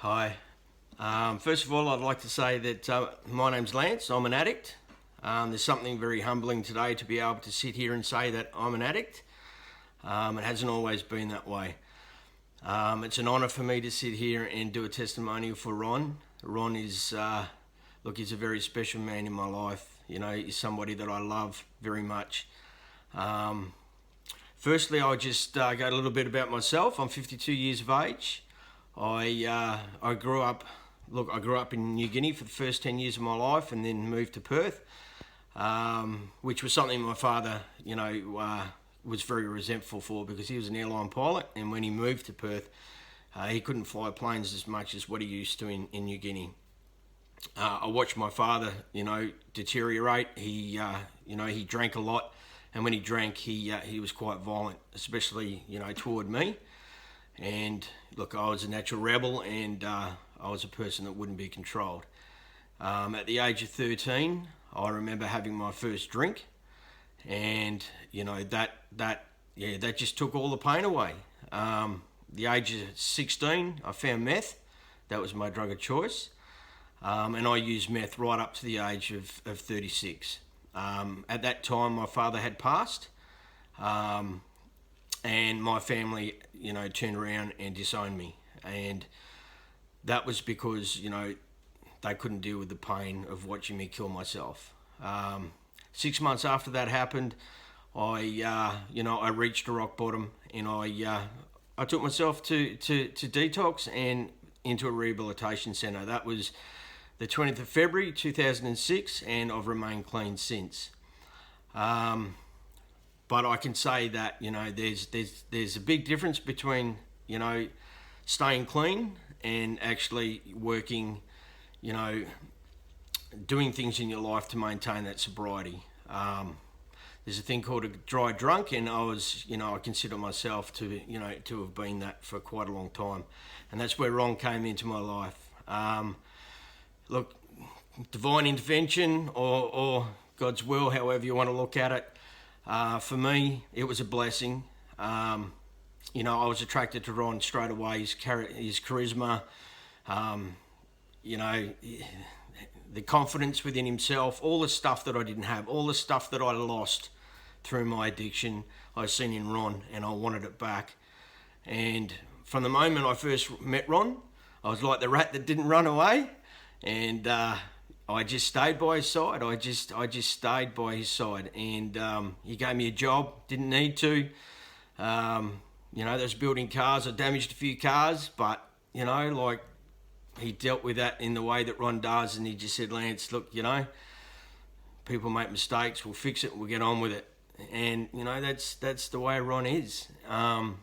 Hi. First of all, I'd like to say that my name's Lance. I'm an addict. There's something very humbling today to be able to sit here and say that I'm an addict. It hasn't always been that way. It's an honour for me to sit here and do a testimonial for Ron. Ron is, he's a very special man in my life. You know, he's somebody that I love very much. Firstly, I'll just go a little bit about myself. I'm 52 years of age. I grew up in New Guinea for the first 10 years of my life and then moved to Perth, which was something my father, was very resentful for because he was an airline pilot, and when he moved to Perth, he couldn't fly planes as much as what he used to in New Guinea. I watched my father, deteriorate. He drank a lot, and when he drank, he was quite violent, especially, toward me. And look, I was a natural rebel, and I was a person that wouldn't be controlled. At the age of 13, I remember having my first drink, and that just took all the pain away. The age of 16, I found meth. That was my drug of choice, and I used meth right up to the age of 36. At that time, my father had passed. And my family, turned around and disowned me. And that was because, they couldn't deal with the pain of watching me kill myself. 6 months after that happened, I reached a rock bottom, and I took myself to detox and into a rehabilitation centre. That was the 20th of February 2006, and I've remained clean since. But I can say that, there's a big difference between, staying clean and actually working, doing things in your life to maintain that sobriety. There's a thing called a dry drunk, and I consider myself to have been that for quite a long time. And that's where Ron came into my life. Divine intervention or God's will, however you want to look at it. For me, it was a blessing. I was attracted to Ron straight away. His charisma, the confidence within himself, all the stuff that I didn't have, all the stuff that I lost through my addiction, I seen in Ron, and I wanted it back. And from the moment I first met Ron, I was like the rat that didn't run away, and I just stayed by his side. I just stayed by his side, and he gave me a job. Didn't need to. There's building cars. I damaged a few cars, but he dealt with that in the way that Ron does, and he just said, "Lance, look, people make mistakes. We'll fix it. We'll get on with it." And that's the way Ron is. Our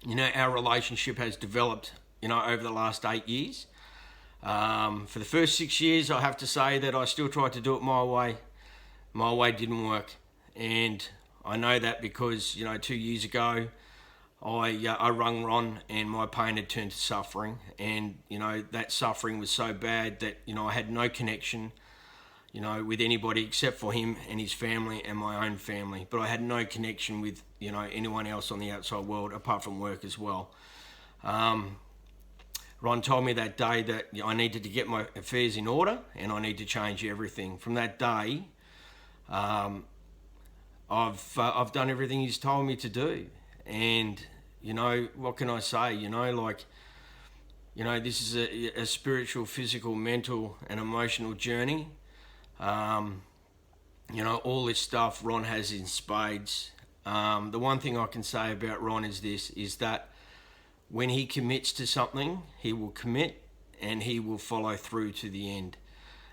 relationship has developed, over the last 8 years. For the first 6 years, I have to say that I still tried to do it my way. My way didn't work, and I know that because 2 years ago, I rung Ron, and my pain had turned to suffering, and that suffering was so bad that I had no connection, with anybody except for him and his family and my own family. But I had no connection with anyone else on the outside world apart from work as well. Ron told me that day that I needed to get my affairs in order and I need to change everything. From that day, I've done everything he's told me to do. And, what can I say? This is a spiritual, physical, mental and emotional journey. All this stuff Ron has in spades. The one thing I can say about Ron is that when he commits to something, he will commit and he will follow through to the end.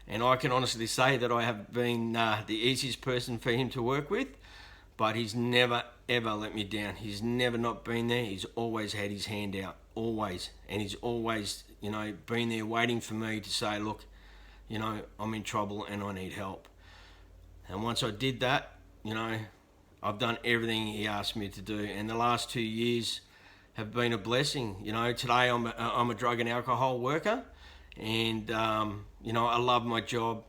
And I can honestly say that I have been the easiest person for him to work with, but he's never, ever let me down. He's never not been there. He's always had his hand out, always. And he's always, been there waiting for me to say, look, I'm in trouble and I need help. And once I did that, I've done everything he asked me to do. And the last 2 years have been a blessing. Today I'm a drug and alcohol worker, and I love my job.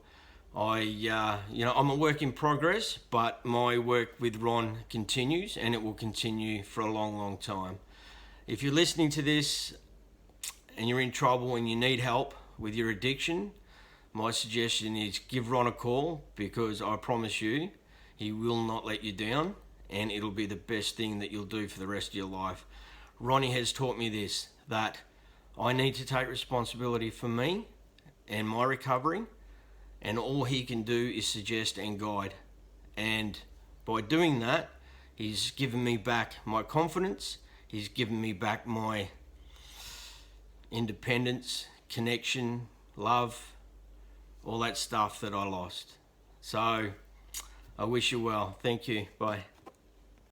I'm a work in progress, but my work with Ron continues, and it will continue for a long, long time. If you're listening to this and you're in trouble and you need help with your addiction, my suggestion is give Ron a call, because I promise you, he will not let you down, and it'll be the best thing that you'll do for the rest of your life. Ronnie has taught me this, that I need to take responsibility for me and my recovery, and all he can do is suggest and guide. And by doing that, he's given me back my confidence, he's given me back my independence, connection, love, all that stuff that I lost. So I wish you well. Thank you. Bye.